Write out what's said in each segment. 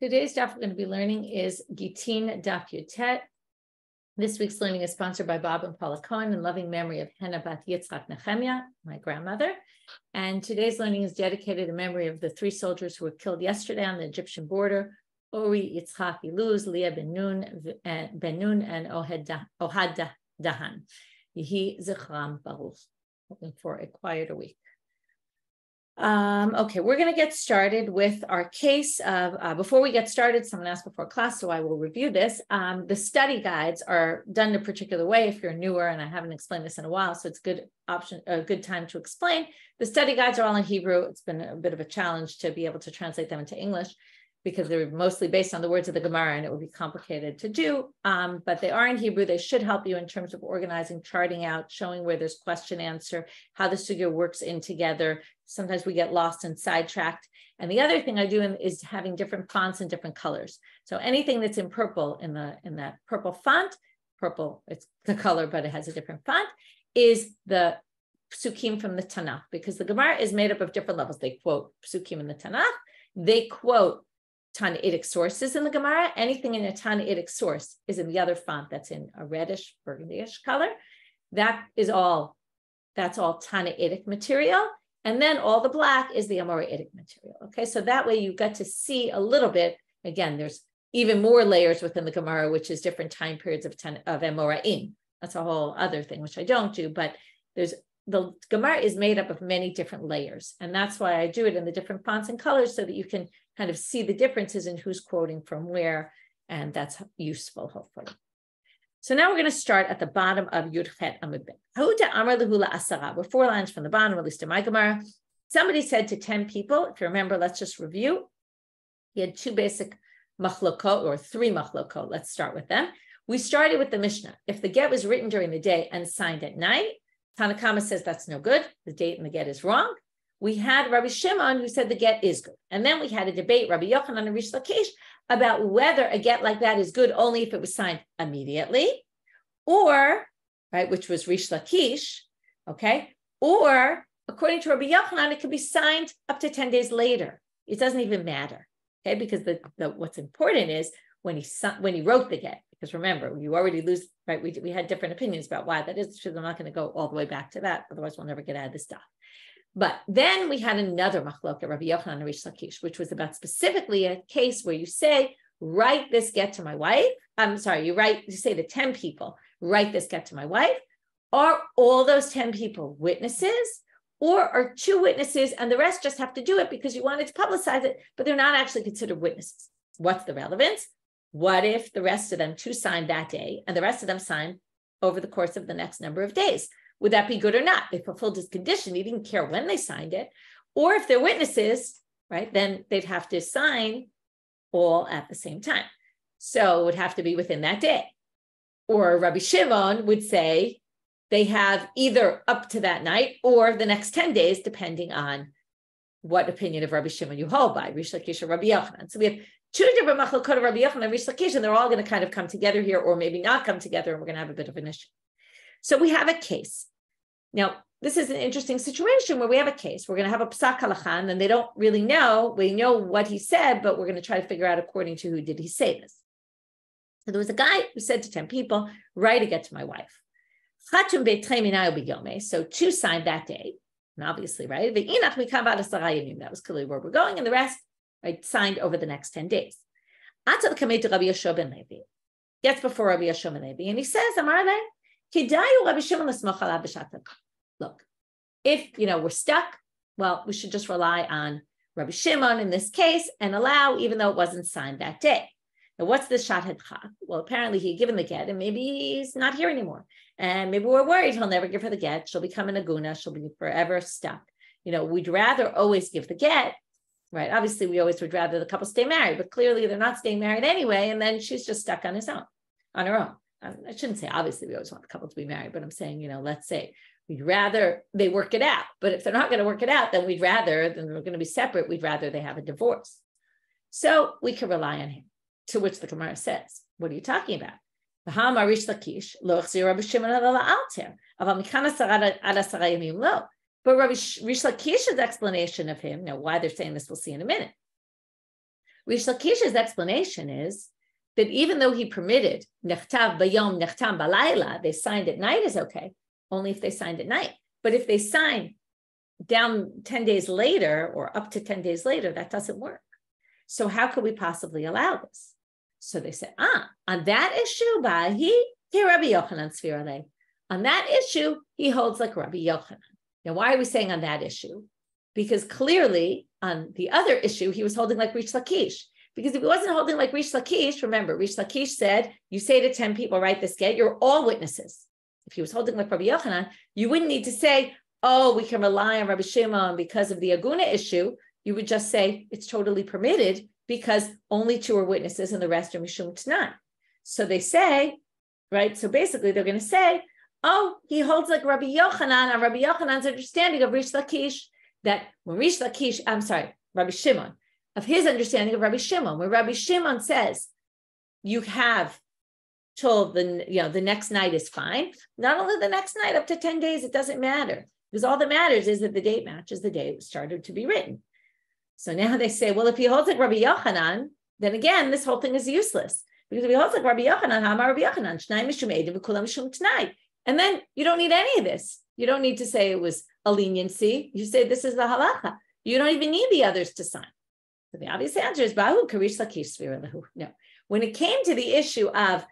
Today's daf we're going to be learning is Gitin Daf Yutet. This week's learning is sponsored by Bob and Paula Cohen in loving memory of Hena Bat Yitzchak Nehemiah, my grandmother. And today's learning is dedicated in memory of the 3 soldiers who were killed yesterday on the Egyptian border: Ori Yitzchak Iluz, Leah Ben Nun, and Ohad Dahan. Yehi Zichram Baruch. Hoping for a quieter week. Okay, we're going to get started with our case of, before we get started, someone asked before class, so I will review this. The study guides are done in a particular way if you're newer, and I haven't explained this in a while, so it's a good time to explain. The study guides are all in Hebrew. It's been a bit of a challenge to be able to translate them into English because they're mostly based on the words of the Gemara, and it would be complicated to do, but they are in Hebrew. They should help you in terms of organizing, charting out, showing where there's question answer, how the sugya works in together. Sometimes we get lost and sidetracked. And the other thing I do is having different fonts and different colors. So anything that's in purple, in that purple font, purple, it's the color, but it has a different font, is the psukim from the Tanakh, because the Gemara is made up of different levels. They quote psukim in the Tanakh. They quote Tanaitic sources in the Gemara. Anything in a Tanaitic source is in the other font that's in a reddish, burgundyish color. That's all Tanaitic material. And then all the black is the Amoraitic material. Okay, so that way you get to see a little bit. Again, there's even more layers within the Gemara, which is different time periods of Amoraim. That's a whole other thing, which I don't do, but the Gemara is made up of many different layers. And that's why I do it in the different fonts and colors so that you can kind of see the differences in who's quoting from where. And that's useful, hopefully. So now we're going to start at the bottom of Yud Chet Amud Bet. Ha'uta Amar Lehu La'asara. We're 4 lines from the bottom, at least in my Gemara. Somebody said to 10 people, if you remember, let's just review. He had 2 basic machlokot, or 3 machlokot. Let's start with them. We started with the Mishnah. If the get was written during the day and signed at night, Tanakama says that's no good. The date in the get is wrong. We had Rabbi Shimon who said the get is good. And then we had a debate, Rabbi Yochanan and Rish Lakish, about whether a get like that is good only if it was signed immediately, or, right, which was Rish Lakish, okay, or according to Rabbi Yochanan, it could be signed up to 10 days later. It doesn't even matter, okay, because what's important is when he wrote the get, because remember, you already lose, right, we had different opinions about why that is, so I'm not going to go all the way back to that, otherwise we'll never get out of this stuff. But then we had another machlok, Rabbi Yochanan and Rish Lakish, which was about specifically a case where you say, write this get to my wife. I'm sorry, you say to 10 people, write this get to my wife. Are all those 10 people witnesses, or are 2 witnesses and the rest just have to do it because you wanted to publicize it, but they're not actually considered witnesses? What's the relevance? What if the rest of them 2 signed that day and the rest of them signed over the course of the next number of days? Would that be good or not? They fulfilled his condition. He didn't care when they signed it. Or if they're witnesses, right, then they'd have to sign all at the same time. So it would have to be within that day. Or Rabbi Shimon would say they have either up to that night or the next 10 days, depending on what opinion of Rabbi Shimon you hold by, Rish Lakish or Rabbi Yochanan. So we have 2 different machlokot of Rabbi Yochanan and Rish Lakish, and they're all going to kind of come together here, or maybe not come together, and we're going to have a bit of an issue. So we have a case. Now, this is an interesting situation where we have a case. We're going to have a psak halacha, and they don't really know. We know what he said, but we're going to try to figure out according to who did he say this. So there was a guy who said to 10 people, write a get to my wife. So 2 signed that day, and obviously, right? That was clearly where we're going, and the rest, right, signed over the next 10 days. Gets before Rabbi Yeshua ben Levi, and he says, Amar le, look, if we're stuck, well, we should just rely on Rabbi Shimon in this case and allow, even though it wasn't signed that day. Now, what's the shahed chak? Well, apparently he had given the get, and maybe he's not here anymore, and maybe we're worried he'll never give her the get. She'll become an aguna. She'll be forever stuck. We'd rather always give the get, right? Obviously, we always would rather the couple stay married, but clearly they're not staying married anyway, and then she's just stuck on her own. I shouldn't say obviously we always want the couple to be married, but I'm saying, let's say we'd rather they work it out. But if they're not going to work it out, then then they're going to be separate. We'd rather they have a divorce. So we can rely on him, to which the Gemara says, what are you talking about? But Rish Lakish's explanation of him, why they're saying this, we'll see in a minute. Rish Lakish's explanation is that even though he permitted nechtav bayom nechtam balayla, they signed at night is okay, only if they signed at night. But if they sign down 10 days later or up to 10 days later, that doesn't work. So how could we possibly allow this? So they said, on that issue, Rabbi Yochanan Svirale. On that issue, he holds like Rabbi Yochanan. Now, why are we saying on that issue? Because clearly on the other issue, he was holding like Rish Lakish. Because if he wasn't holding like Rish Lakish, remember, Rish Lakish said, you say to 10 people, write this get, you're all witnesses. If he was holding like Rabbi Yochanan, you wouldn't need to say, oh, we can rely on Rabbi Shimon because of the Aguna issue. You would just say it's totally permitted because only 2 are witnesses and the rest are Mishum T'nai. So they say, right? So basically they're going to say, oh, he holds like Rabbi Yochanan on Rabbi Yochanan's understanding of Rish Lakish, that when Rabbi Shimon, of his understanding of Rabbi Shimon, when Rabbi Shimon says you have till the next night is fine, not only the next night, up to 10 days, it doesn't matter. Because all that matters is that the date matches the day it started to be written. So now they say, well, if he holds like Rabbi Yochanan, then again, this whole thing is useless. Because if he holds like Rabbi Yochanan, Hamar Rabbi Yochanan, Shnai Mishum Eidim V'kulam Mishum T'nai. And then you don't need any of this. You don't need to say it was a leniency. You say this is the halacha. You don't even need the others to sign. So the obvious answer is Bahu Karish Lakish Sviralahu. No. When it came to the issue of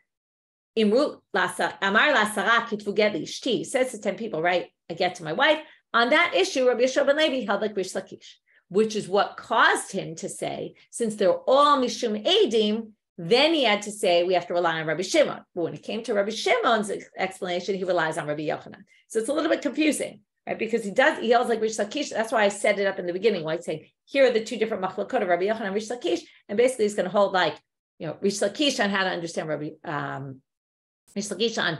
Imru Amar Lasara Kitvu Get Ishti, says to 10 people, right? I get to my wife. On that issue, Rabbi Yeshua ben Levi held like Rish Lakish, which is what caused him to say, since they're all Mishum Eidim, then he had to say we have to rely on Rabbi Shimon. But when it came to Rabbi Shimon's explanation, he relies on Rabbi Yochanan. So it's a little bit confusing, right? Because he holds like Rish Lakish. That's why I set it up in the beginning. Why I say here are the 2 different machlokot of Rabbi Yochanan and Rish Lakish, and basically he's going to hold like Rish Lakish on how to understand Rish Lakish on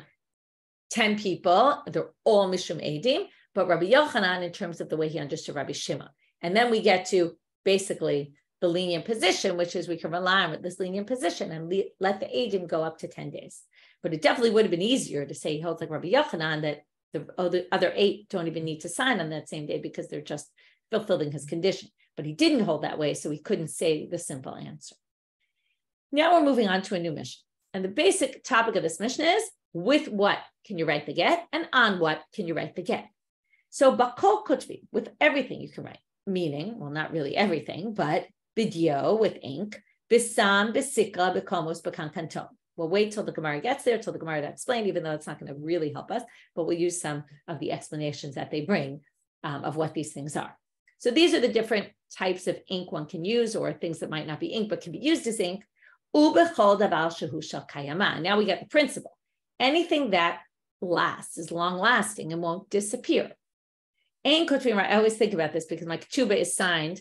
10 people. They're all Mishum Eidim, but Rabbi Yochanan in terms of the way he understood Rabbi Shimon. And then we get to basically the lenient position, which is we can rely on this lenient position and let the Eidim go up to 10 days. But it definitely would have been easier to say he holds like Rabbi Yochanan that the other 8 don't even need to sign on that same day because they're just fulfilling his condition. But he didn't hold that way, so he couldn't say the simple answer. Now we're moving on to a new mission. And the basic topic of this mission is, with what can you write the get, and on what can you write the get? So bakol kutvi, with everything you can write, meaning, well, not really everything, but bidyo with ink, bisam, bisikra, bikomos, bakan kanton. We'll wait till the Gemara gets there, till the Gemara explain, even though it's not going to really help us, but we'll use some of the explanations that they bring of what these things are. So these are the different types of ink one can use, or things that might not be ink, but can be used as ink. Ubechol davar shehu shel kayama. Now we get the principle. Anything that lasts, is long-lasting and won't disappear. I always think about this because my ketubah is signed,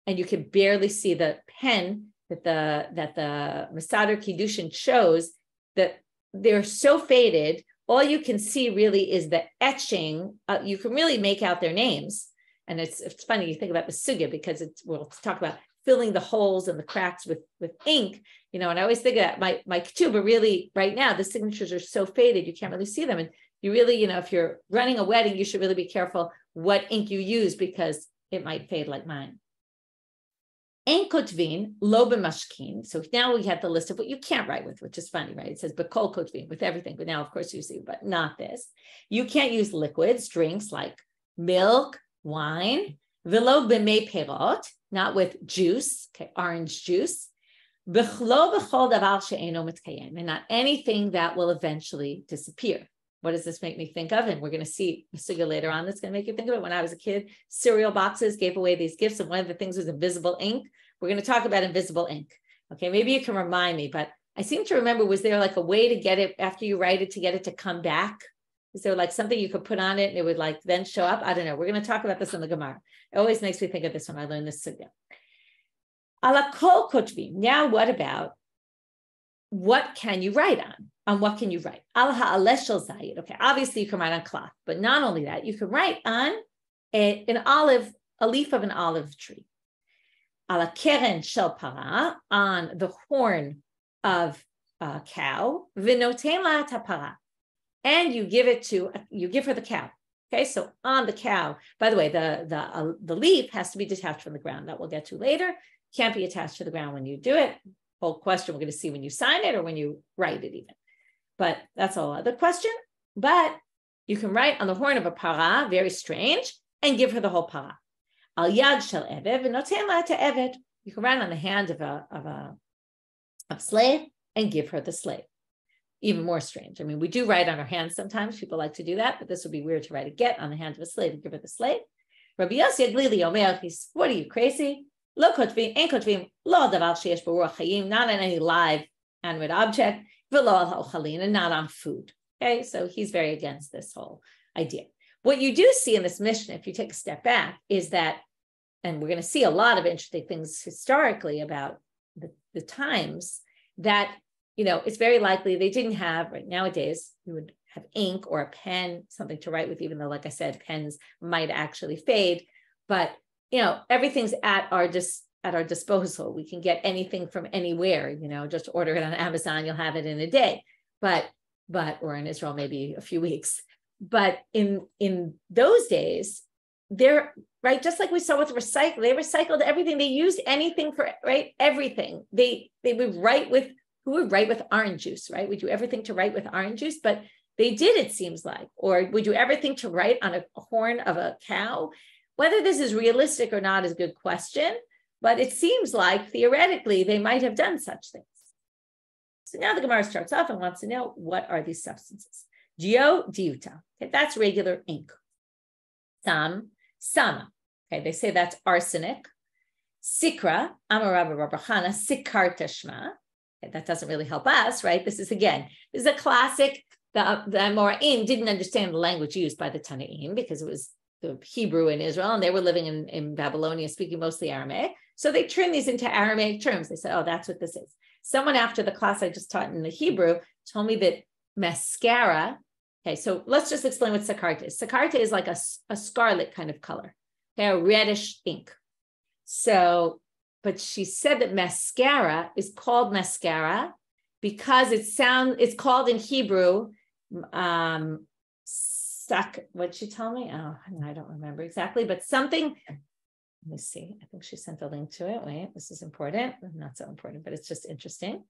and you can barely see the pen that the Masader Kiddushin shows, that they're so faded. All you can see really is the etching. You can really make out their names, and it's funny you think about the sugya because we'll talk about filling the holes and the cracks with ink, and I always think that my ketubah really right now, the signatures are so faded, you can't really see them. And you really, if you're running a wedding, you should really be careful what ink you use because it might fade like mine. Ein kotvin lo b'mashkin. So now we have the list of what you can't write with, which is funny, right? It says b'kol kotvin, with everything, but now of course you see, but not this. You can't use liquids, drinks like milk, wine, v'lo b'mei perot, not with juice, okay, orange juice, v'chlo b'chol davar she'eno mitkayem, and not anything that will eventually disappear. What does this make me think of? And we're going to see a sugya later on that's going to make you think of it. When I was a kid, cereal boxes gave away these gifts, and one of the things was invisible ink. We're going to talk about invisible ink. Okay, maybe you can remind me, but I seem to remember, was there like a way to get it after you write it to get it to come back? Is there like something you could put on it and it would like then show up? I don't know. We're going to talk about this in the Gemara. It always makes me think of this when I learn this sugya. Ala kol kotvi. Now what about what can you write on? On what can you write? Al ha'aleh shel zayit. Okay, obviously you can write on cloth, but not only that, you can write on a leaf of an olive tree. Ala keren shel para, on the horn of a cow. V'noten la tapara, and you give her the cow. Okay, so on the cow, by the way, the leaf has to be detached from the ground. That we'll get to later. Can't be attached to the ground when you do it. Whole question we're going to see when you sign it or when you write it even. But that's a whole other question. But you can write on the horn of a para, very strange, and give her the whole para. Al yad shel eved v'noten la te'eved. You can write on the hand of a slave and give her the slave. Even more strange. I mean, we do write on our hands sometimes. People like to do that, but this would be weird to write a get on the hand of a slave and give her the slave. Rabbi Yossi Aglili Omer, what are you, crazy? Lo kotvim, ein kotvim, lo davar sheyesh b'ruach hayim, not on any live animate object, v'lo al ha'ochalin, and not on food. Okay, so he's very against this whole idea. What you do see in this Mishnah, if you take a step back, is that, and we're going to see a lot of interesting things historically about the times that, it's very likely they didn't have, right nowadays, you would have ink or a pen, something to write with, even though, like I said, pens might actually fade, but, everything's at our disposal. We can get anything from anywhere, just order it on Amazon, you'll have it in a day, or in Israel, maybe a few weeks. But in those days, they're right, just like we saw with recycle, they recycled everything. They used anything for, right, everything. They would write with, who would write with orange juice, right? We do everything to write with orange juice, but they did, it seems like, or we do everything to write on a horn of a cow. Whether this is realistic or not is a good question, but it seems like theoretically they might have done such things. So now the Gemara starts off and wants to know, what are these substances? Geo diuta, okay, that's regular ink. Sama, okay, they say that's arsenic. Sikra, Amarabba Rabachana, Sikarta Shma. Okay, that doesn't really help us, right? This is a classic. The Amoraim didn't understand the language used by the Tanaim because it was the Hebrew in Israel, and they were living in Babylonia, speaking mostly Aramaic. So they turned these into Aramaic terms. They said, oh, that's what this is. Someone after the class I just taught in the Hebrew told me that mascara, okay, so let's just explain what sakarta is. Sakarta is like a scarlet kind of color, okay, a reddish ink. So, but she said that mascara is called mascara because it's called in Hebrew, what'd she tell me? Oh, I don't remember exactly, but something, let me see. I think she sent a link to it. Wait, this is important. Not so important, but it's just interesting.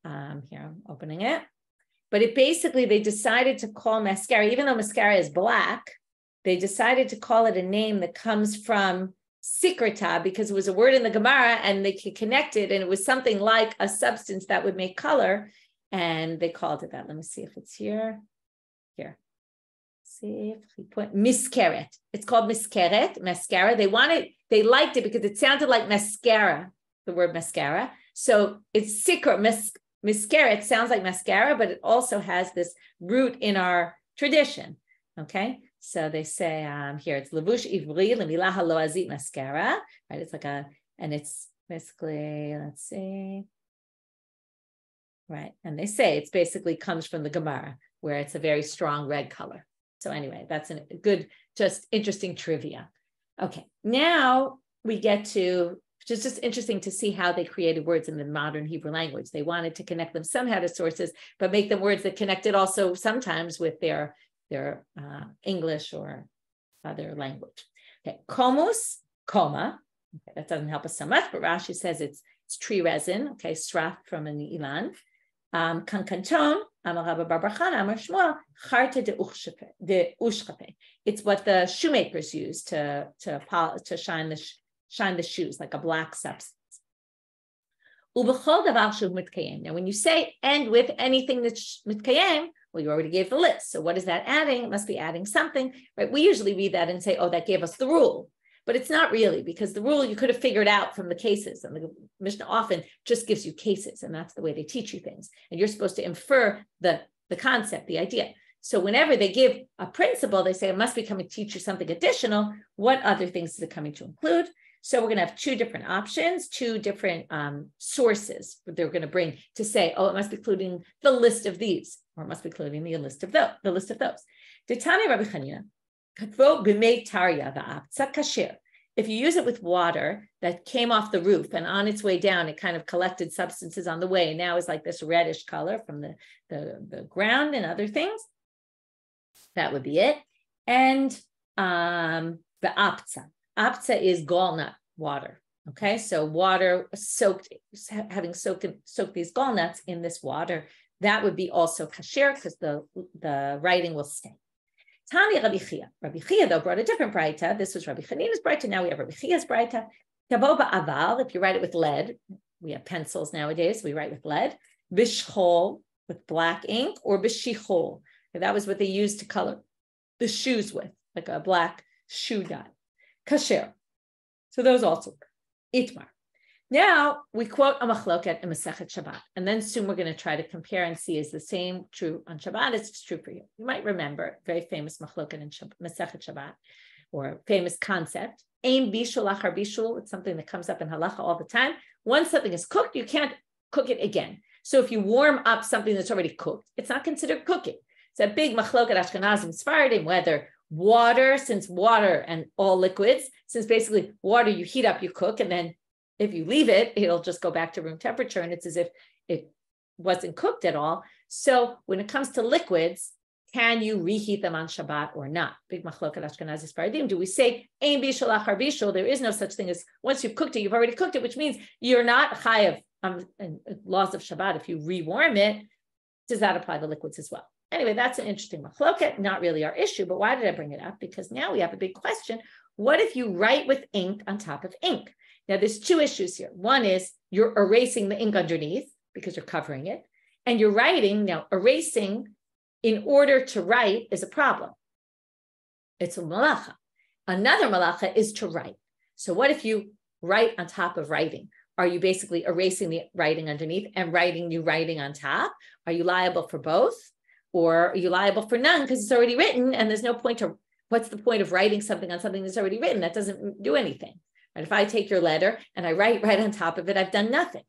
Here, I'm opening it. But it basically, they decided to call mascara, even though mascara is black, they decided to call it a name that comes from sikrata because it was a word in the Gemara and they could connect it. And it was something like a substance that would make color. And they called it that. Let me see if it's here. Here. See if we put miskeret. It's called miskeret, mascara. They liked it because it sounded like mascara, the word mascara. So it's sikra, miskeret sounds like mascara, but it also has this root in our tradition. Okay. So they say here, it's levush ivri lemilah haloazit mascara, right? It's like and it's basically, let's see. Right. And they say it's basically comes from the Gemara where it's a very strong red color. So anyway, that's a good, just interesting trivia. Okay, now we get to, which is just interesting to see how they created words in the modern Hebrew language. They wanted to connect them somehow to sources, but make them words that connected also sometimes with their English or other language. Okay, komus, koma. Okay, that doesn't help us so much, but Rashi says it's tree resin. Okay, sraf from an ilan. Kankanton. It's what the shoemakers use to shine the shoes, like a black substance. Now, when you say and with anything that's mitkayem, well, you already gave the list. So what is that adding? It must be adding something, right? We usually read that and say, oh, that gave us the rule. But it's not really, because the rule you could have figured out from the cases, and the Mishnah often just gives you cases, and that's the way they teach you things. And you're supposed to infer the concept, the idea. So whenever they give a principle, they say it must be coming to teach you something additional. What other things is it coming to include? So we're going to have two different options, two different sources that they're going to bring to say, oh, it must be including the list of these, or it must be including the list of those. Ditani Rabbi Chanina. If you use it with water that came off the roof and on its way down, it kind of collected substances on the way, and now is like this reddish color from the ground and other things, that would be it. And the aptza. Aptza is gallnut water. Okay, so water soaked, having soaked these gallnuts in this water, that would be also kasher because the writing will stay. Tani Rabbi Chia. Rabbi Chia, though, brought a different braita. This was Rabbi Chanina's braita. Now we have Rabbi Chia's braita. Taboba aval, if you write it with lead, we have pencils nowadays, we write with lead. Bishchol, with black ink, or bishichol. That was what they used to color the shoes with, like a black shoe dye. Kasher. So those also work. Itmar. Now we quote a machloket in Masechet Shabbat, and then soon we're going to try to compare and see is the same true on Shabbat as it's true for you. You might remember very famous machloket in Masechet Shabbat, or famous concept. Ein bishul achar bishul. It's something that comes up in halacha all the time. Once something is cooked, you can't cook it again. So if you warm up something that's already cooked, it's not considered cooking. It's a big machloket Ashkenazim Sephardim whether water, since water and all liquids, since basically water you heat up, you cook, and then if you leave it, it'll just go back to room temperature, and it's as if it wasn't cooked at all. So when it comes to liquids, can you reheat them on Shabbat or not? Big machloket Ashkenazi Sephardim. Do we say ein bishul achar bishul? There is no such thing as once you've cooked it, you've already cooked it, which means you're not chayav laws of Shabbat. If you rewarm it, does that apply to liquids as well? Anyway, that's an interesting machloket, not really our issue, but why did I bring it up? Because now we have a big question. What if you write with ink on top of ink? Now, there's two issues here. One is you're erasing the ink underneath because you're covering it, and you're writing. Now, erasing in order to write is a problem. It's a malacha. Another malacha is to write. So what if you write on top of writing? Are you basically erasing the writing underneath and writing new writing on top? Are you liable for both? Or are you liable for none because it's already written and there's no point to, what's the point of writing something on something that's already written? That doesn't do anything. Right? If I take your letter and I write right on top of it, I've done nothing.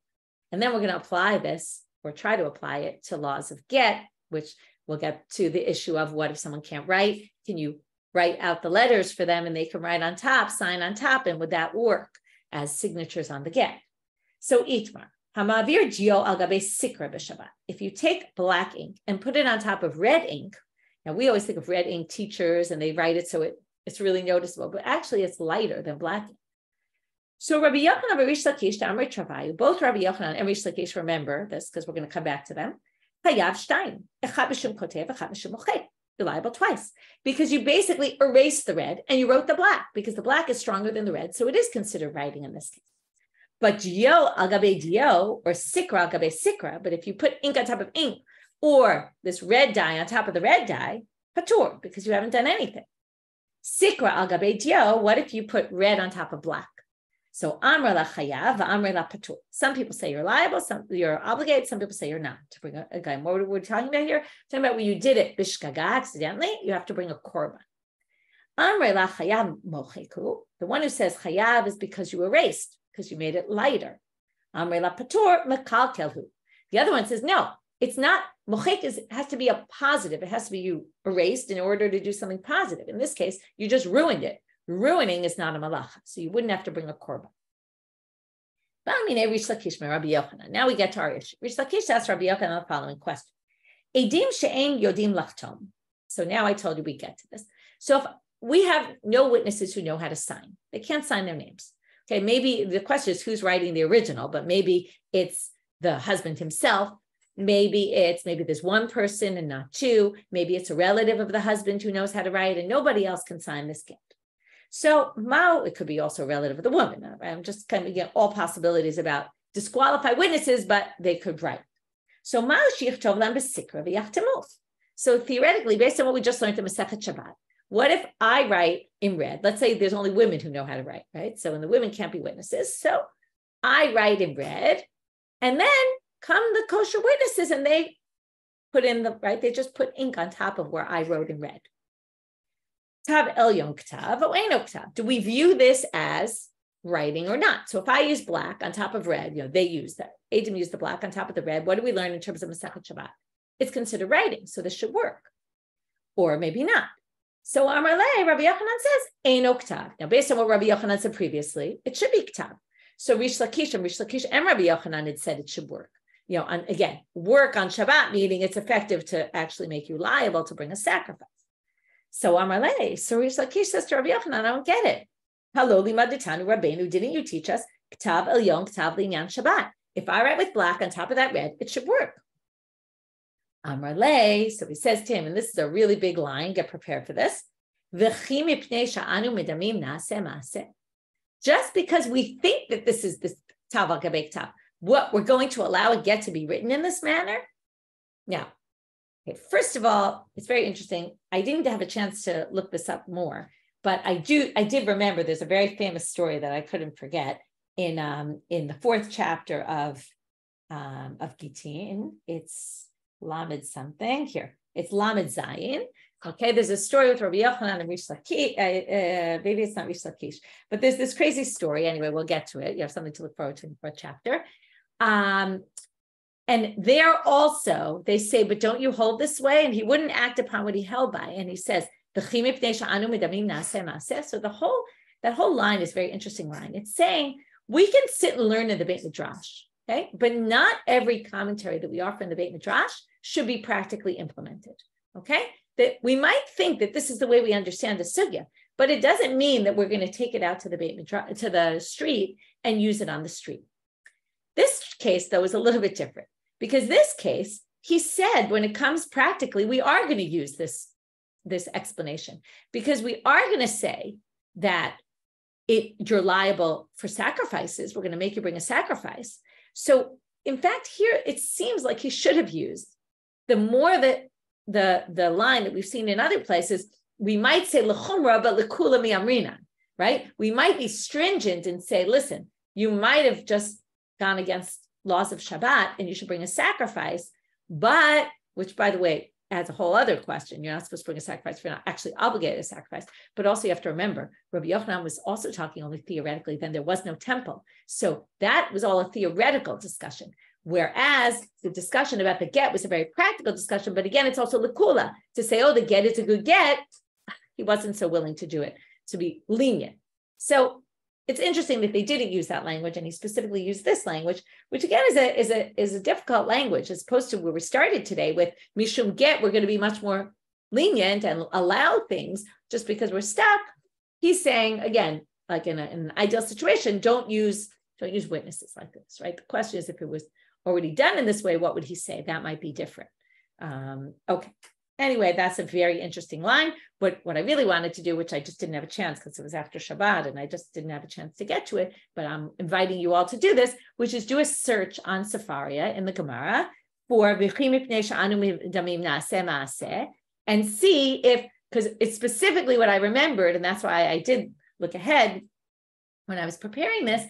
And then we're going to apply this or try to apply it to laws of get, which we'll get to the issue of what if someone can't write? Can you write out the letters for them and they can write on top, sign on top, and would that work as signatures on the get? So Itmar, Hamavir Gio al gabe sikra b'Shabbat. If you take black ink and put it on top of red ink, now we always think of red ink teachers and they write it so it's really noticeable, but actually it's lighter than black ink. So Rabbi Yochanan and Rish Lakish to Amrei Travayu, both Rabbi Yochanan and Rish Lakish remember this because we're going to come back to them. Hayav Stein, echad b'shum kotev, echad b'shum mochet. You're liable twice because you basically erased the red and you wrote the black because the black is stronger than the red, so it is considered writing in this case. But dio al gabe dio or sikra al gabe sikra, but if you put ink on top of ink or this red dye on top of the red dye, patur, because you haven't done anything. Sikra al gabe dio, what if you put red on top of black? So amra la chayav, amra la patur. Some people say you're liable, some you're obligated, some people say you're not. To bring a guy, what we're talking about here, talking about when you did it bishkaga accidentally, you have to bring a korban. Amra la chayav mocheku. The one who says chayav is because you erased, because you made it lighter. Amra la patur mekalkelhu. The other one says no, it's not. Mochek has to be a positive. It has to be you erased in order to do something positive. In this case, you just ruined it. Ruining is not a malacha, so you wouldn't have to bring a korban. Now we get to our issue. Rish Lakish asked Rabbi Yochanan the following question. Edim she'ein yodim lachtom. So now I told you we get to this. So if we have no witnesses who know how to sign, they can't sign their names. Okay, maybe the question is who's writing the original, but maybe it's the husband himself. Maybe there's one person and not two. Maybe it's a relative of the husband who knows how to write and nobody else can sign this gift. So it could be also a relative of the woman. I'm just kind of getting all possibilities about disqualified witnesses, but they could write. So So theoretically, based on what we just learned in Masechet Shabbat, what if I write in red? Let's say there's only women who know how to write, right? So when the women can't be witnesses, so I write in red, and then come the kosher witnesses and they put in they just put ink on top of where I wrote in red. Ktav elyon ktav, oeno ktav. Do we view this as writing or not? So if I use black on top of red, they use that. Adam used the black on top of the red. What do we learn in terms of Masechet Shabbat? It's considered writing, so this should work. Or maybe not. So Amarle, Rabbi Yochanan says, eino ktav. Now, based on what Rabbi Yochanan said previously, it should be ktav. So Rish Lakish and Rabbi Yochanan had said it should work. Again, work on Shabbat, meaning it's effective to actually make you liable to bring a sacrifice. So Amalei, so Rish Lakish says to Rabbi Yochanan, I don't get it. Haloli maditanu Rabbeinu, didn't you teach us Ktav Elyon, Ktav Linyan Shabbat? If I write with black on top of that red, it should work. Amalei, so he says to him, and this is a really big line, get prepared for this. Just because we think that this is this Tav al Gabei Ktav, what we're going to allow a get to be written in this manner? Now, okay, first of all, it's very interesting. I didn't have a chance to look this up more, but I did remember there's a very famous story that I couldn't forget in the 4th chapter of Gitin. It's Lamed something here. It's Lamed Zayin. Okay, there's a story with Rabbi Yochanan and Rish Lakish. Maybe it's not Rish Lakish, but there's this crazy story. Anyway, we'll get to it. You have something to look forward to in the 4th chapter. And there also, they say, but don't you hold this way? And he wouldn't act upon what he held by. And he says, so that whole line is a very interesting line. It's saying we can sit and learn in the Beit Midrash, okay? But not every commentary that we offer in the Beit Midrash should be practically implemented, okay? That we might think that this is the way we understand the sugya, but it doesn't mean that we're going to take it out to the Beit Midrash, to the street and use it on the street. This case, though, is a little bit different. Because this case, he said, when it comes practically, we are going to use this explanation because we are going to say that you're liable for sacrifices. We're going to make you bring a sacrifice. So, in fact, here it seems like he should have used the more that the line that we've seen in other places. We might say lechumra, but lekula miamrina, right? We might be stringent and say, listen, you might have just gone against laws of Shabbat, and you should bring a sacrifice, but, which by the way, adds a whole other question. You're not supposed to bring a sacrifice if you're not actually obligated to sacrifice. But also you have to remember, Rabbi Yochanan was also talking only theoretically, then there was no temple. So that was all a theoretical discussion. Whereas the discussion about the get was a very practical discussion, but again, it's also lekula, to say, oh, the get is a good get. He wasn't so willing to do it, to be lenient. So it's interesting that they didn't use that language, and he specifically used this language, which again is a difficult language, as opposed to where we started today with mishum get. We're going to be much more lenient and allow things just because we're stuck. He's saying again, like in an ideal situation, don't use witnesses like this, right? The question is, if it was already done in this way, what would he say? That might be different. Okay. Anyway, that's a very interesting line. But what I really wanted to do, which I just didn't have a chance because it was after Shabbat and I just didn't have a chance to get to it, but I'm inviting you all to do this, which is do a search on Sefaria in the Gemara for and see if, because it's specifically what I remembered, and that's why I did look ahead when I was preparing this.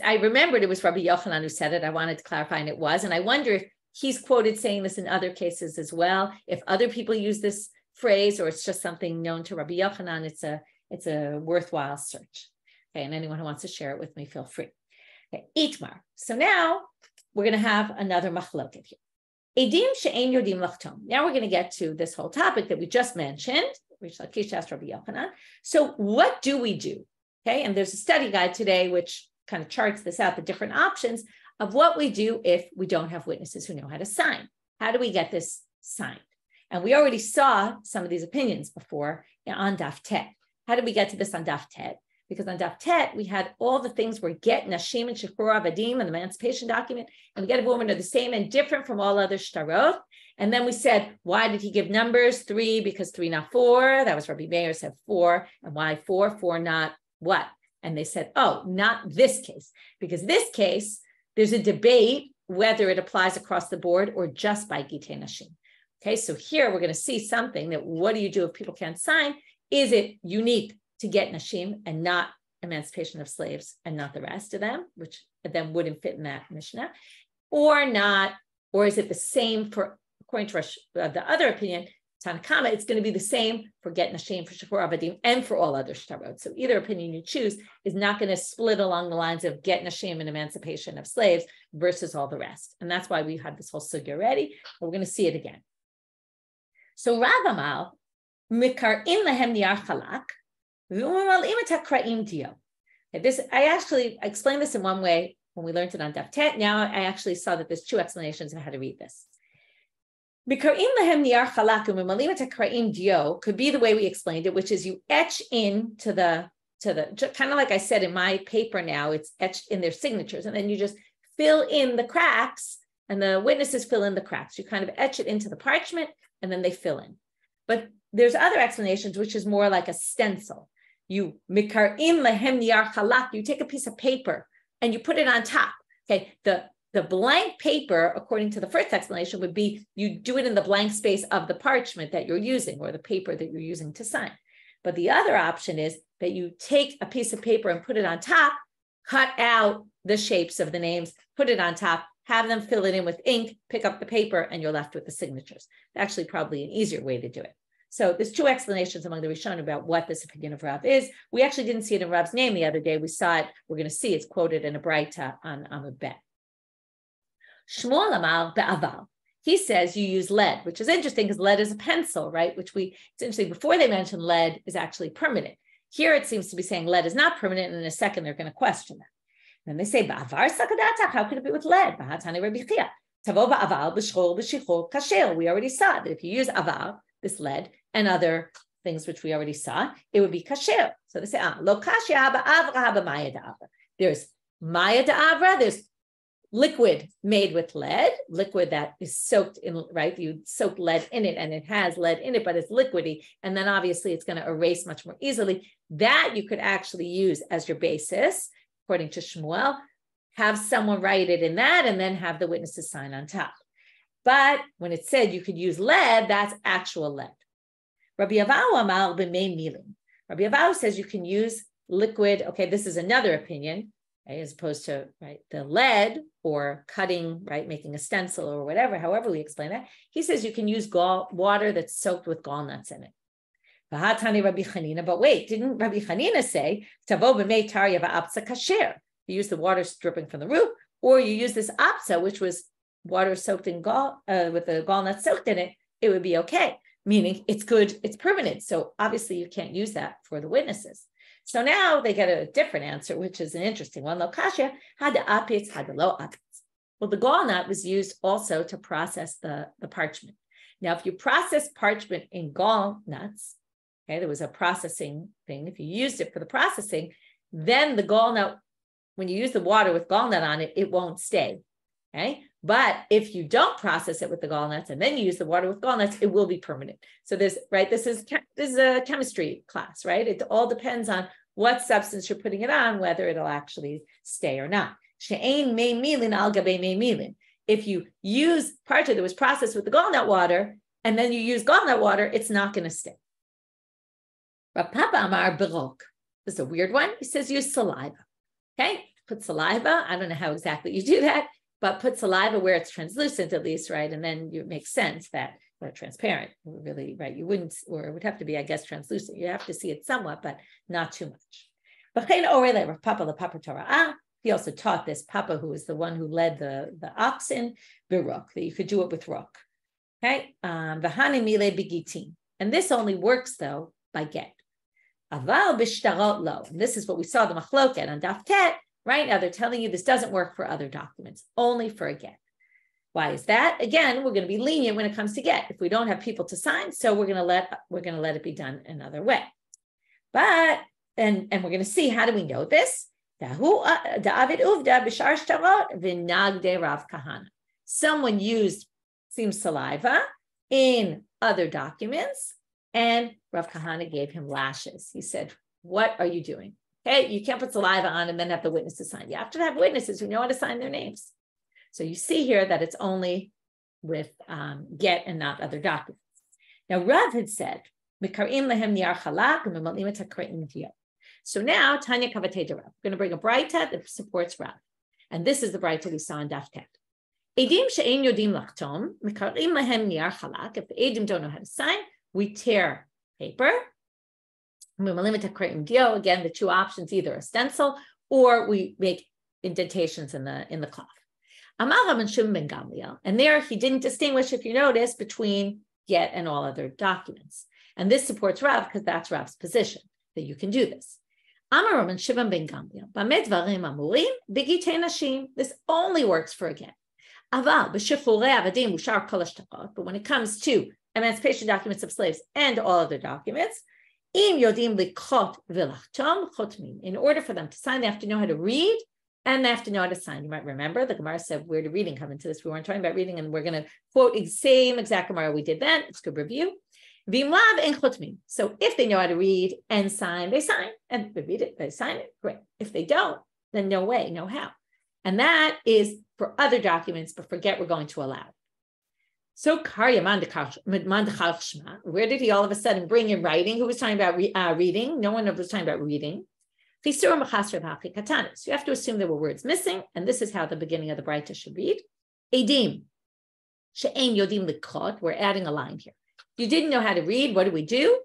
I remembered it was Rabbi Yochanan who said it. I wanted to clarify, and it was. And I wonder if he's quoted saying this in other cases as well. If other people use this phrase, or it's just something known to Rabbi Yochanan, it's a worthwhile search. Okay, and anyone who wants to share it with me, feel free. Okay, Itmar. So now we're going to have another machloket here. Edim she'ein yodim lachtom. Now we're going to get to this whole topic that we just mentioned, which Lakish asked Rabbi Yochanan. So what do we do? Okay, and there's a study guide today which kind of charts this out, the different options of what we do if we don't have witnesses who know how to sign. How do we get this signed? And we already saw some of these opinions before on Daf Tet. How did we get to this on Daf Tet? Because on Daf Tet, we had all the things where get, nashim, and shechrur avadim, and the emancipation document, and get a woman are the same and different from all other shtarot. And then we said, why did he give numbers? 3, because 3, not 4. That was Rabbi Meir said 4. And why 4? 4, not what? And they said, oh, not this case. Because this case, there's a debate whether it applies across the board or just by Gitei Nashim. Okay, so here we're going to see something that what do you do if people can't sign? Is it unique to get Nashim and not emancipation of slaves and not the rest of them, which then wouldn't fit in that Mishnah, or not? Or is it the same for, according to the other opinion, Tanakama, it's going to be the same for get Nashim, for Shechur Avadim, and for all other shtarot. So either opinion you choose is not going to split along the lines of get Nashim and emancipation of slaves versus all the rest. And that's why we had this whole sugya already. We're going to see it again. So Rav Amal, Mikar'in lehem niyar chalak, v'umalim et hakra'im dio. This, I actually explained this in one way when we learned it on Daf Tet. Now I actually saw that there's 2 explanations of how to read this. Could be the way we explained it, which is you etch into the kind of like I said in my paper now, it's etched in their signatures, and then you just fill in the cracks, and the witnesses fill in the cracks. You kind of etch it into the parchment, and then they fill in. But there's other explanations, which is more like a stencil. You take a piece of paper and you put it on top. Okay, the blank paper, according to the first explanation, would be you do it in the blank space of the parchment that you're using or the paper that you're using to sign. But the other option is that you take a piece of paper and put it on top, cut out the shapes of the names, put it on top, have them fill it in with ink, pick up the paper, and you're left with the signatures. Actually, probably an easier way to do it. So there's two explanations among the Rishonim about what this opinion of Rav is. We actually didn't see it in Rav's name the other day. We saw it. We're going to see it's quoted in a Braita on Amud Bet. Shmuel Amar be'aval. He says you use lead, which is interesting because lead is a pencil, right? Which it's interesting, before they mentioned lead is actually permanent. Here it seems to be saying lead is not permanent, and in a second they're going to question that. Then they say, ba'avar sakadatak, how could it be with lead? B'hatani Rabbi Chia. Tavo ba'aval b'shchol b'shichol kasher. We already saw that if you use aval, this lead, and other things which we already saw, it would be kasher. So they say, lo kasher ba'avra b'maya da'avra. There's maya da'avra, there's liquid made with lead, liquid that is soaked in, right? You soak lead in it and it has lead in it, but it's liquidy. And then obviously it's going to erase much more easily. That you could actually use as your basis, according to Shmuel, have someone write it in that and then have the witnesses sign on top. But when it said you could use lead, that's actual lead. Rabbi Avahu Amar b'mei milin. Rabbi Avahu says you can use liquid. Okay, this is another opinion, right, as opposed to the lead or cutting, right, making a stencil or whatever, however we explain that. He says you can use water that's soaked with gall nuts in it. V'hatani Rabbi Chanina, but wait, didn't Rabbi Chanina say tavo b'mei tarya v'apsa kasher? You use the water dripping from the roof, or you use this apsa, which was water soaked in gall, with the gall nuts soaked in it, it would be okay. Meaning it's good, it's permanent. So obviously you can't use that for the witnesses. So now they get a different answer, which is an interesting one. Lo kasher had the apitz, had the lo apitz. Well, the gall nut was used also to process the parchment. Now, if you process parchment in gall nuts, okay, there was a processing thing. If you used it for the processing, then the gall nut, when you use the water with gall nut on it, it won't stay. Okay. But if you don't process it with the gall nuts and then you use the water with gall nuts, it will be permanent. So this is a chemistry class, right? It all depends on what substance you're putting it on, whether it'll actually stay or not. She'ein mei milin al gabe mei milin. If you use parcha that was processed with the gall nut water and then you use gall nut water, it's not going to stay. Rav Papa Amar berok. This is a weird one. He says use saliva. Okay, put saliva. I don't know how exactly you do that, but put saliva where it's translucent at least, right? And then it makes sense that, or transparent, really, right? You wouldn't, or it would have to be, I guess, translucent. You have to see it somewhat, but not too much. He also taught this Papa, who was the one who led the oxen, birok, that you could do it with rock. Okay, and this only works though by get. Aval b'shtarot lo, and this is what we saw the machloket on Daf Tet. Right now, they're telling you this doesn't work for other documents, only for a get. Why is that? Again, we're going to be lenient when it comes to get. If we don't have people to sign, so we're going to let it be done another way. But and we're going to see, how do we know this? Someone used saliva in other documents, and Rav Kahana gave him lashes. He said, "What are you doing? Okay, you can't put saliva on and then have the witnesses sign. You have to have witnesses who know how to sign their names." So you see here that it's only with get and not other documents. Now Rav had said, so now Tanya Kavatei de Rav. We're going to bring a Braita that supports Rav. And this is the Braita we saw in Daf Tet. Edim she'ein yodim lachtom, mekarim lahem niyar chalak. If the edim don't know how to sign, we tear paper. Again, the two options, either a stencil or we make indentations in the cloth. And there he didn't distinguish, if you notice, between get and all other documents. And this supports Rav because that's Rav's position, that you can do this. This only works for a get. But when it comes to emancipation documents of slaves and all other documents, in order for them to sign, they have to know how to read and they have to know how to sign. You might remember the Gemara said, where did reading come into this? We weren't talking about reading, and we're going to quote the same exact Gemara we did then. It's a good review. So if they know how to read and sign, they sign, and they read it, they sign it, great. If they don't, then no way, no how. And that is for other documents, but forget we're going to allow. So Karya Mandachashma, where did he all of a sudden bring in writing? Who was talking about reading? No one was talking about reading. So you have to assume there were words missing, and this is how the beginning of the Braita should read. Edim, she'ein yodim likhot. We're adding a line here. If you didn't know how to read, what do we do?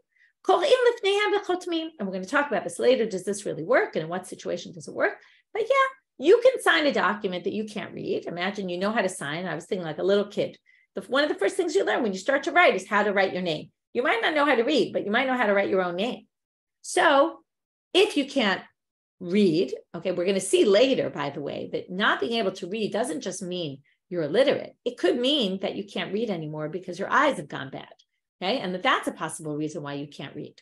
And we're going to talk about this later. Does this really work? And in what situation does it work? But yeah, you can sign a document that you can't read. Imagine you know how to sign. I was thinking like a little kid. One of the first things you learn when you start to write is how to write your name. You might not know how to read, but you might know how to write your own name. So if you can't read, okay, we're going to see later, by the way, that not being able to read doesn't just mean you're illiterate. It could mean that you can't read anymore because your eyes have gone bad, okay? And that's a possible reason why you can't read.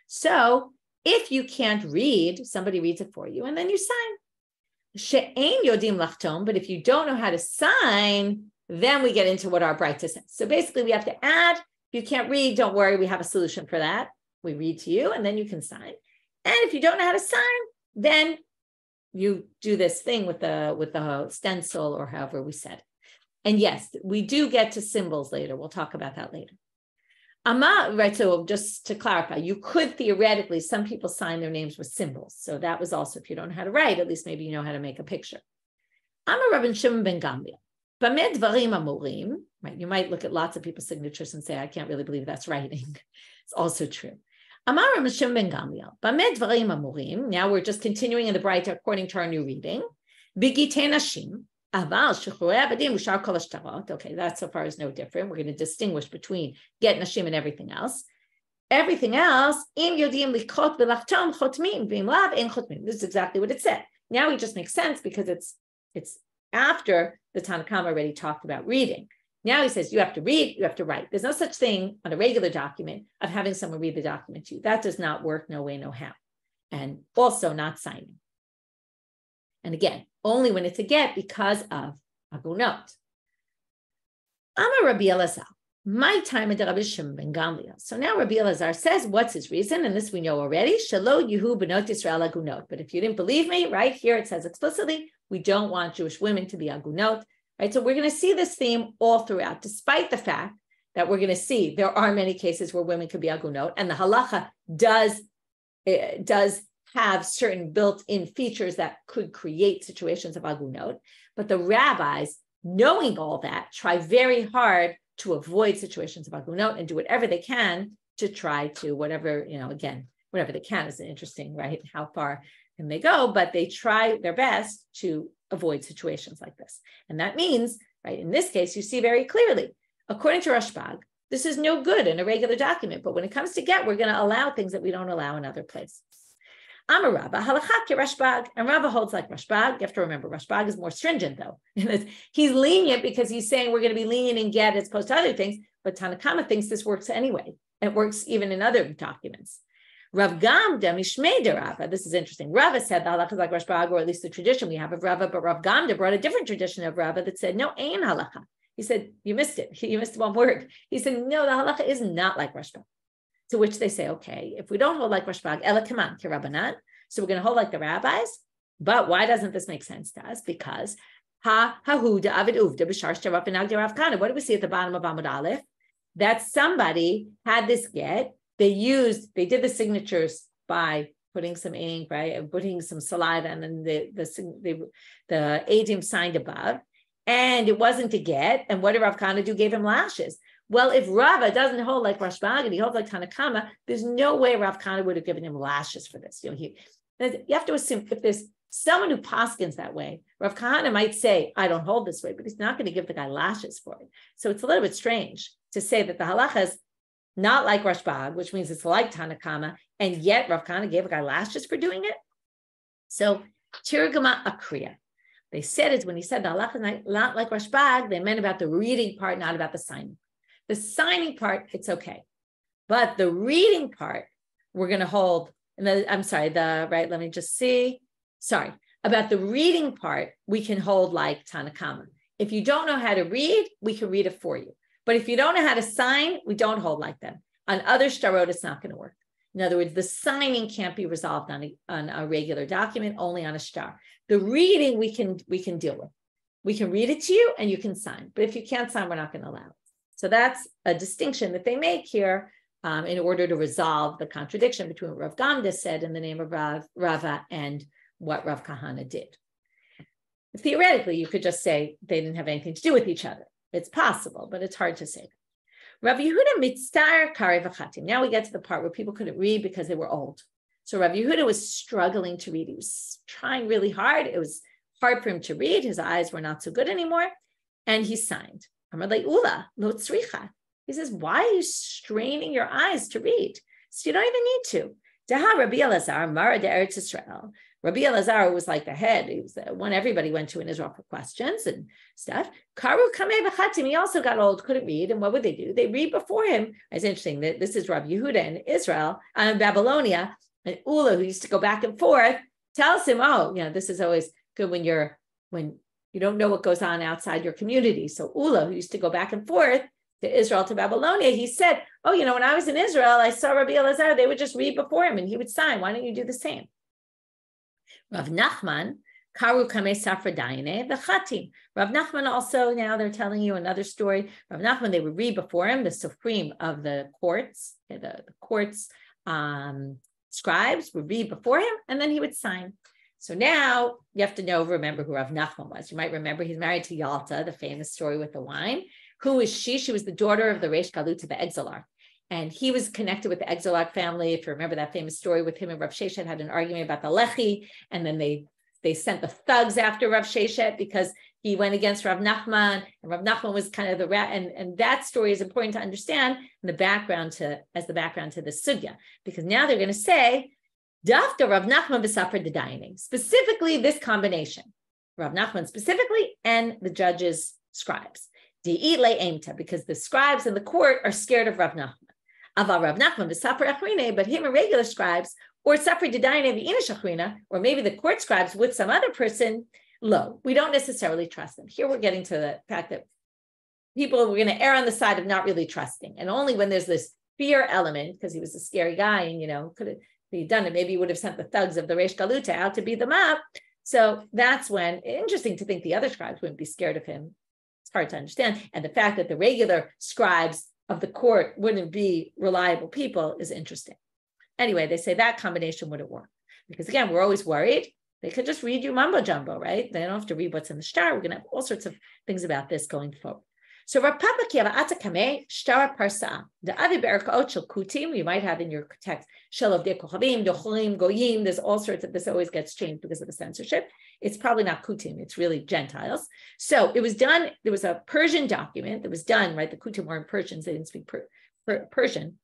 So if you can't read, somebody reads it for you and then you sign. She'ein yodim lachtom, but if you don't know how to sign, then we get into what our Braita says. So basically we have to add, if you can't read, don't worry, we have a solution for that. We read to you and then you can sign. And if you don't know how to sign, then you do this thing with the stencil or however we said. And yes, we do get to symbols later. We'll talk about that later. Right, so just to clarify, you could theoretically, some people sign their names with symbols. So that was also, if you don't know how to write, at least maybe you know how to make a picture. Amar Rabbi Shimon ben Gamliel. Right, you might look at lots of people's signatures and say, I can't really believe that's writing. It's also true. Amar Rabbi Shimon ben Gamliel. Bamed dvarim amurim. Now we're just continuing in the Braita according to our new reading. Bigitei nashim. Okay, that so far is no different. We're going to distinguish between get nashim and everything else. Everything else, im yodim likot v'lachtom chotmim v'im lav ein chotmim. This is exactly what it said. Now it just makes sense because it's after the Tanna Kamma already talked about reading. Now he says you have to read, you have to write. There's no such thing on a regular document of having someone read the document to you. That does not work, no way, no how. And also not signing. And again, only when it's a get because of agunot. Amar Rabbi Elazar, my time at Rabbi Shimon ben Gamliel. So now Rabbi Elazar says, what's his reason? And this we know already. Shelo Yehu benot Yisrael agunot. But if you didn't believe me, right here it says explicitly, we don't want Jewish women to be agunot. Right? So we're going to see this theme all throughout, despite the fact that we're going to see there are many cases where women could be agunot, and the halacha does have certain built-in features that could create situations of agunot. But the rabbis, knowing all that, try very hard to avoid situations of agunot and do whatever they can to try to whatever they can is interesting, right? How far can they go? But they try their best to avoid situations like this. And that means, right, in this case, you see very clearly, according to Rashbag, this is no good in a regular document. But when it comes to get, we're going to allow things that we don't allow in other places. Amar Rabba, halakha ke Rashbag, and Rabba holds like Rashbag. You have to remember, Rashbag is more stringent, though. He's lenient because he's saying we're going to be lenient in get as opposed to other things, but Tanna Kamma thinks this works anyway. It works even in other documents. Rav Gamda mishmei de Rava. This is interesting. Rava said the halakha is like Rashbag, or at least the tradition we have of Rava, but Rav Gamda brought a different tradition of Rava that said, no, ain halakha. He said, you missed it. You missed one word. He said, no, the halakha is not like Rashbag. To which they say, okay, if we don't hold like Rashbag, ela kaman ki Rabbanan, so we're going to hold like the rabbis. But why doesn't this make sense to us? Because what do we see at the bottom of Amud Aleph? That somebody had this get. They did the signatures by putting some ink, right, and putting some saliva, and then the Eidim signed above, and it wasn't a get. And what did Rav Kahana do? Gave him lashes. Well, if Rava doesn't hold like Rashbag and he holds like Tanna Kamma, there's no way Rav Kahana would have given him lashes for this. You have to assume if there's someone who paskins that way, Rav Kahana might say, I don't hold this way, but he's not going to give the guy lashes for it. So it's a little bit strange to say that the halacha is not like Rashbag, which means it's like Tanna Kamma, and yet Rav Kahana gave a guy lashes for doing it. So Tirgama Akriya. They said is when he said the halacha is not like Rashbag, they meant about the reading part, not about the signing. The signing part, it's okay. But the reading part, we're going to hold, let me just see. About the reading part, we can hold like Tanakama. If you don't know how to read, we can read it for you. But if you don't know how to sign, we don't hold like them. On other shtarot, it's not going to work. In other words, the signing can't be resolved on a regular document, only on a shtar. The reading we can deal with. We can read it to you and you can sign. But if you can't sign, we're not going to allow it. So that's a distinction that they make here in order to resolve the contradiction between what Rav Gamda said in the name of Rava and what Rav Kahana did. Theoretically, you could just say they didn't have anything to do with each other. It's possible, but it's hard to say. Rav Yehuda mitztar kari v'chatim. Now we get to the part where people couldn't read because they were old. So Rav Yehuda was struggling to read. He was trying really hard. It was hard for him to read. His eyes were not so good anymore. And he signed. Amar le'ula lo tzricha. He says, why are you straining your eyes to read? So you don't even need to. Daha Rabbi Elazar, Mara de Eretz Yisrael. Rabbi Elazar was like the head. He was the one everybody went to in Israel for questions and stuff. Karu kamei v'chatim. He also got old, couldn't read. And what would they do? They read before him. It's interesting that this is Rabbi Yehuda in Israel, in Babylonia. And Ula, who used to go back and forth, tells him, this is always good when you don't know what goes on outside your community. So Ula, who used to go back and forth to Israel, to Babylonia, he said, when I was in Israel, I saw Rabbi Elazar, they would just read before him and he would sign. Why don't you do the same? Rav Nachman, Karu Kamei Safra Dayane, the Chatim. Rav Nachman also, now they're telling you another story. Rav Nachman, they would read before him, the supreme of the courts, the courts scribes would read before him, and then he would sign. So now you have to remember who Rav Nachman was. You might remember he's married to Yalta, the famous story with the wine. Who is she? She was the daughter of the Reish Galut, the Exilarch. And he was connected with the Exilarch family. If you remember that famous story with him and Rav Sheshet had an argument about the Lechi, and then they sent the thugs after Rav Sheshet because he went against Rav Nachman, and Rav Nachman was kind of the rat. And that story is important to understand in the background to the sugya, because now they're going to say, Dafka Rav Nachman v'Safra D'Dayaning, specifically this combination, Rav Nachman specifically and the judges' scribes. Because the scribes in the court are scared of Rav Nachman. Aval Rav Nachman v'Safra Achrine, but him and regular scribes, or Safra D'Dayaning v'Inish Achrina, or maybe the court scribes with some other person, we don't necessarily trust them. Here we're getting to the fact that people were going to err on the side of not really trusting. And only when there's this fear element, because he was a scary guy and, could have he done it, maybe he would have sent the thugs of the Reish Galuta out to beat them up. So that's when, interesting to think the other scribes wouldn't be scared of him. It's hard to understand. And the fact that the regular scribes of the court wouldn't be reliable people is interesting. Anyway, they say that combination wouldn't work. Because again, we're always worried. They could just read you mumbo jumbo, right? They don't have to read what's in the shtar. We're going to have all sorts of things about this going forward. So Rav Papa Kiava Atakame Shtar Parsa. The Avi Berakaot Shel Kutim, you might have in your text, Shel of Kochavim, Docholim, Goyim. There's all sorts of this always gets changed because of the censorship. It's probably not Kutim, it's really Gentiles. So it was done, there was a Persian document that was done, right? The Kutim were in Persians, they didn't speak Persian.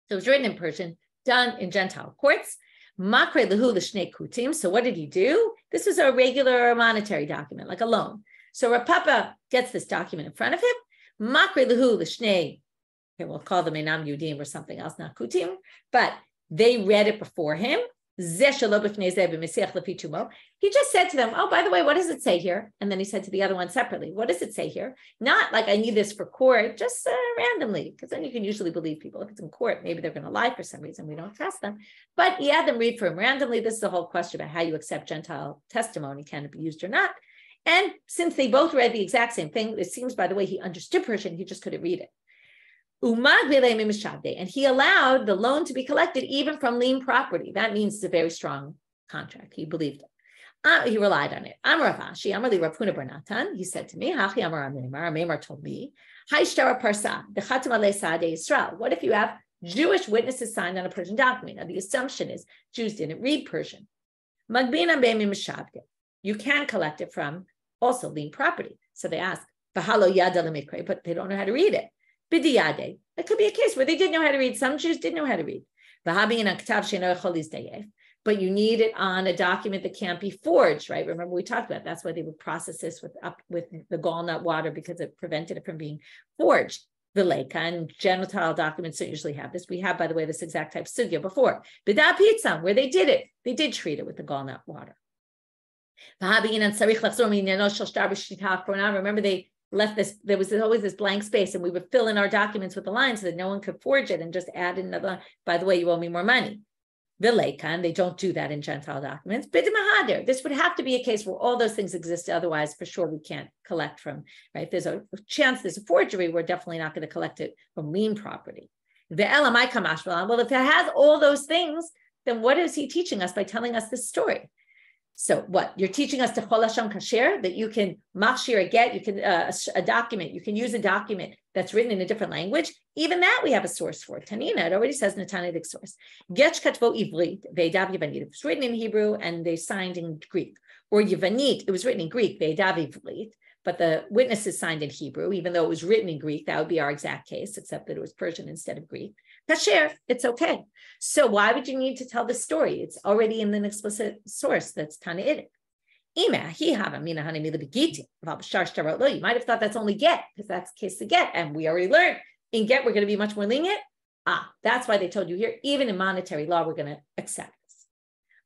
So it was written in Persian, done in Gentile courts. Makre Lehu L'Shnei Kutim. So what did he do? This was a regular monetary document, like a loan. So Rav Papa gets this document in front of him. Makre Lehu L'Shnei, okay, we'll call them Einam Yudim or something else, not Kutim, but they read it before him. He just said to them, oh, by the way, what does it say here? And then he said to the other one separately, what does it say here? Not like I need this for court, just randomly, because then you can usually believe people. If it's in court, maybe they're going to lie for some reason. We don't trust them. But he had them read for him randomly. This is the whole question about how you accept Gentile testimony. Can it be used or not? And since they both read the exact same thing, it seems, by the way, he understood Persian, he just couldn't read it. And he allowed the loan to be collected even from lien property. That means it's a very strong contract. He believed it. He relied on it. Amar Avashi, Amar li Rav Huna bar Natan. He said to me, Hachi Amar Amimar. Amimar told me, Hai Shtara Parsa, the Chatam Alei Saadei Yisrael. What if you have Jewish witnesses signed on a Persian document? Now the assumption is Jews didn't read Persian. Magbina Be'emi Mishabde. You can collect it from also lien property. So they ask, V'halo Yada Lemikre, but they don't know how to read it. Bidiyade. It could be a case where they didn't know how to read. Some Jews didn't know how to read. but you need it on a document that can't be forged, right? Remember we talked about that's why they would process this with the gallnut water because it prevented it from being forged. Vileka and genital documents don't usually have this. We have, by the way, this exact type of sugya before. Bida pizza, where they did treat it with the gallnut water. Remember, they left this, there was always this blank space, and we would fill in our documents with the lines so that no one could forge it and just add in another line. By the way, you owe me more money. Vilekan, they don't do that in Gentile documents. Bidimahadir, this would have to be a case where all those things exist. Otherwise, for sure, we can't collect from, right? There's a chance there's a forgery. We're definitely not going to collect it from lien property. The elamai kamashvalan. Well, if it has all those things, then what is he teaching us by telling us this story? So what you're teaching us to chol Hashem kasher, that you can machshir a get, you can a document, you can use a document that's written in a different language. Even that we have a source for. Tanina, it already says in the Tannaitic source. Getch katvo ivrit ve'edav Yavanit. It was written in Hebrew and they signed in Greek. Or Yavanit, it was written in Greek, ve'edav ivrit, but the witnesses signed in Hebrew, even though it was written in Greek. That would be our exact case, except that it was Persian instead of Greek. Kasher, it's okay. So why would you need to tell this story? It's already in an explicit source that's Tannaitic. You might have thought that's only get, because that's the case to get. And we already learned in get, we're going to be much more lenient. That's why they told you here, even in monetary law, we're going to accept this.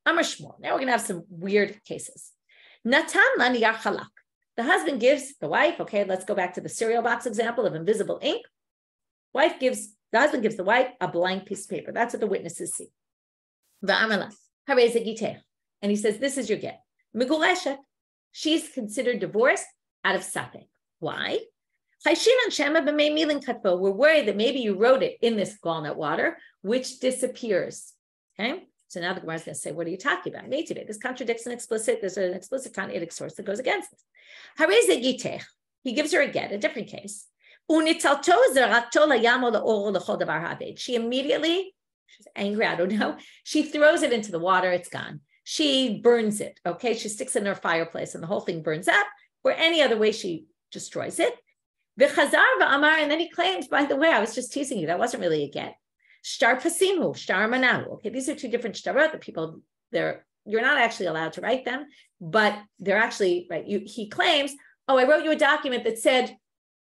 Amar Shmuel. Now we're going to have some weird cases. Natan laniyar chalak. The husband gives the wife, okay, let's go back to the cereal box example of invisible ink. The husband gives the wife a blank piece of paper. That's what the witnesses see. And he says, this is your get. Migureshet. She's considered divorced out of safek. Why? We're worried that maybe you wrote it in this gallnut water, which disappears. Okay. So now the Gemara is going to say, what are you talking about? This contradicts there's an explicit Tannaitic source that goes against this. He gives her a get, a different case. She immediately, she's angry, I don't know. She throws it into the water, it's gone. She burns it, okay? She sticks it in her fireplace and the whole thing burns up, or any other way she destroys it. And then he claims, by the way, I was just teasing you, that wasn't really a get. Shtar pasimu, shtar manahu. Okay, these are two different shtarot. The people, you're not actually allowed to write them, but they're actually, right, he claims, oh, I wrote you a document that said,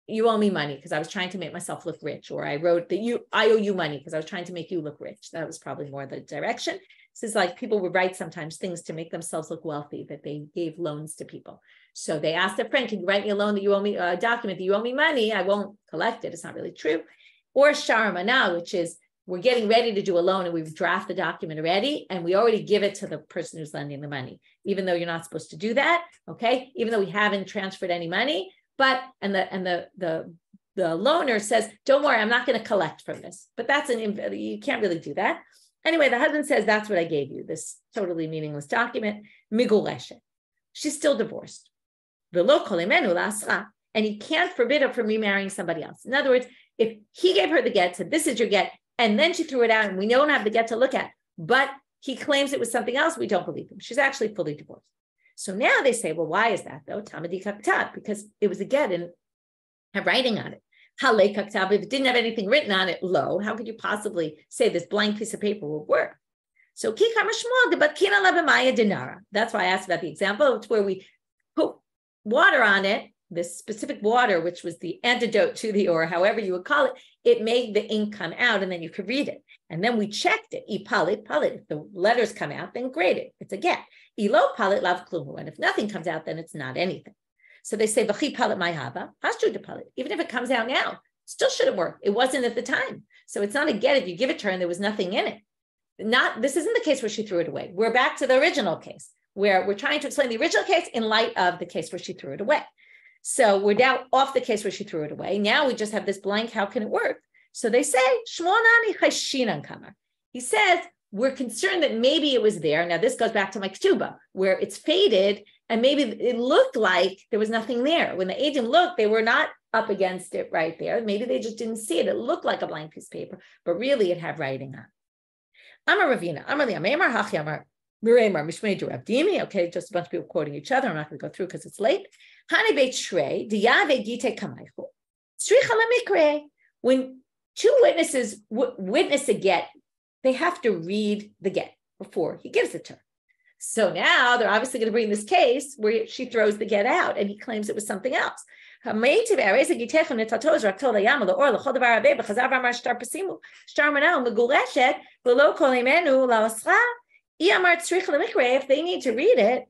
you owe me money because I was trying to make myself look rich, or I wrote that I owe you money because I was trying to make you look rich. That was probably more the direction. This is like people would write sometimes things to make themselves look wealthy, that they gave loans to people. So they asked a friend, can you write me a loan that you owe me, a document that you owe me money? I won't collect it. It's not really true. Or sharamana, which is we're getting ready to do a loan and we've drafted the document already, and we already give it to the person who's lending the money, even though you're not supposed to do that. Okay. Even though we haven't transferred any money. But the loaner says, don't worry, I'm not going to collect from this. But you can't really do that. Anyway, the husband says, that's what I gave you, this totally meaningless document. Migureshet. She's still divorced. And he can't forbid her from remarrying somebody else. In other words, if he gave her the get, said, this is your get, and then she threw it out and we don't have the get to look at, but he claims it was something else, we don't believe him. She's actually fully divorced. So now they say, well, why is that though? Tamadi kaktat, because it was a get and have writing on it. Hale kaktab, if it didn't have anything written on it, how could you possibly say this blank piece of paper will work? So that's why I asked about the example. It's where we put water on it, this specific water, which was the antidote to or however you would call it, it made the ink come out and then you could read it. And then we checked it. Palit. If the letters come out, then grade it. It's a get. Ilo palit lav klumu. And if nothing comes out, then it's not anything. So they say, V'chi palit my haba, hashu de palit. Even if it comes out now, still shouldn't work. It wasn't at the time. So it's not a get if you give it to her and there was nothing in it. This isn't the case where she threw it away. We're back to the original case, where we're trying to explain the original case in light of the case where she threw it away. So we're now off the case where she threw it away. Now we just have this blank, how can it work? So they say, Shmonani chashinan kamar. He says, we're concerned that maybe it was there. Now this goes back to my ketubah, where it's faded and maybe it looked like there was nothing there. When the agent looked, they were not up against it right there. Maybe they just didn't see it. It looked like a blank piece of paper, but really it had writing on. Amar Ravina, Amar Li Amar Hachi Amar Miremar Mishmei Rabdimi. Okay, just a bunch of people quoting each other. I'm not going to go through because it's late. Hani Beit Shrei Diyave Gite Kamaychu Stricha Lemikre. When two witnesses witness a get, they have to read the get. before he gives it to her. So now they're obviously going to bring this case where she throws the get out and he claims it was something else. If they need to read it,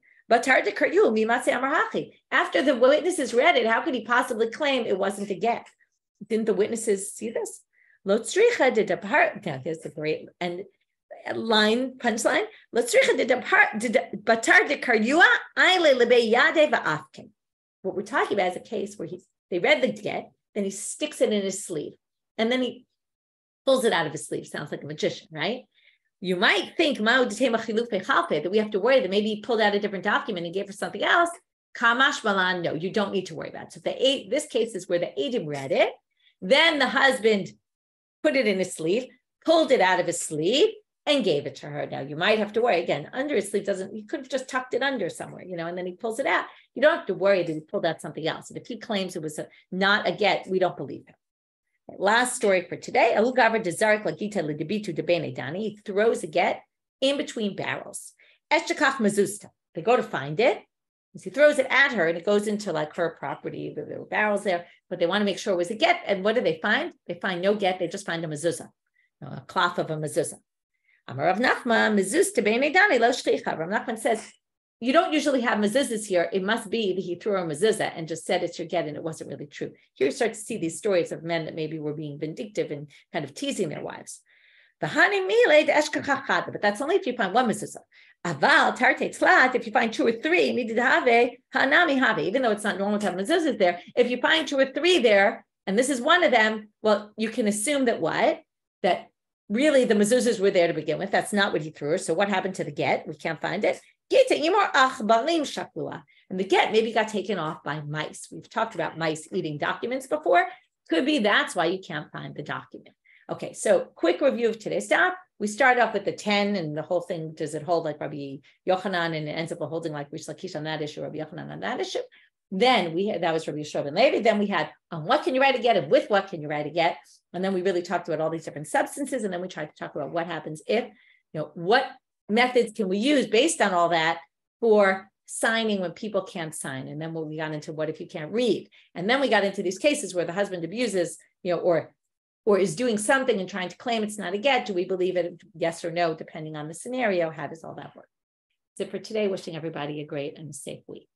after the witnesses read it, how could he possibly claim it wasn't a get? Didn't the witnesses see this? Now, here's the great and line, punchline. What we're talking about is a case where they read the get, then he sticks it in his sleeve, and then he pulls it out of his sleeve. Sounds like a magician, right? You might think that we have to worry that maybe he pulled out a different document and gave her something else. Kamash Malan, no, you don't need to worry about it. So this case is where the Eidim read it, then the husband put it in his sleeve, pulled it out of his sleeve, and gave it to her. Now, you might have to worry, again, under his sleeve he could have just tucked it under somewhere, and then he pulls it out. You don't have to worry that he pulled out something else. And if he claims it was not a get, we don't believe him. Last story for today. He throws a get in between barrels. They go to find it. He throws it at her and it goes into like her property. There were barrels there, but they want to make sure it was a get. And what do they find? They find no get. They just find a mezuzah, a cloth of a mezuzah. Amar Rav Nachman, mezuz tebeinei dani lo shchicha. Rav Nachman says, you don't usually have mezuzahs here. It must be that he threw a mezuzah and just said it's your get, and it wasn't really true. Here you start to see these stories of men that maybe were being vindictive and kind of teasing their wives. But that's only if you find one mezuzah. Aval tarte tzlat, if you find two or three, needed have hanami have. Even though it's not normal to have mezuzahs there, if you find two or three there, and this is one of them, well, you can assume that what? That really the mezuzahs were there to begin with. That's not what he threw her. So what happened to the get? We can't find it. And the get maybe got taken off by mice. We've talked about mice eating documents before. Could be that's why you can't find the document. Okay, so quick review of today's stop. We start off with the 10 and the whole thing. Does it hold like Rabbi Yochanan, and it ends up holding like Rish Lakish on that issue, Rabbi Yochanan on that issue? Then we had, that was Rabbi Yeshua ben Levi. Then we had on what can you write a get and with what can you write a get? And then we really talked about all these different substances. And then we tried to talk about what happens if, what methods can we use based on all that for signing when people can't sign. And then we got into what if you can't read. And then we got into these cases where the husband abuses, or is doing something and trying to claim it's not a get. Do we believe it? Yes or no, depending on the scenario. How does all that work? That's it for today. Wishing everybody a great and safe week.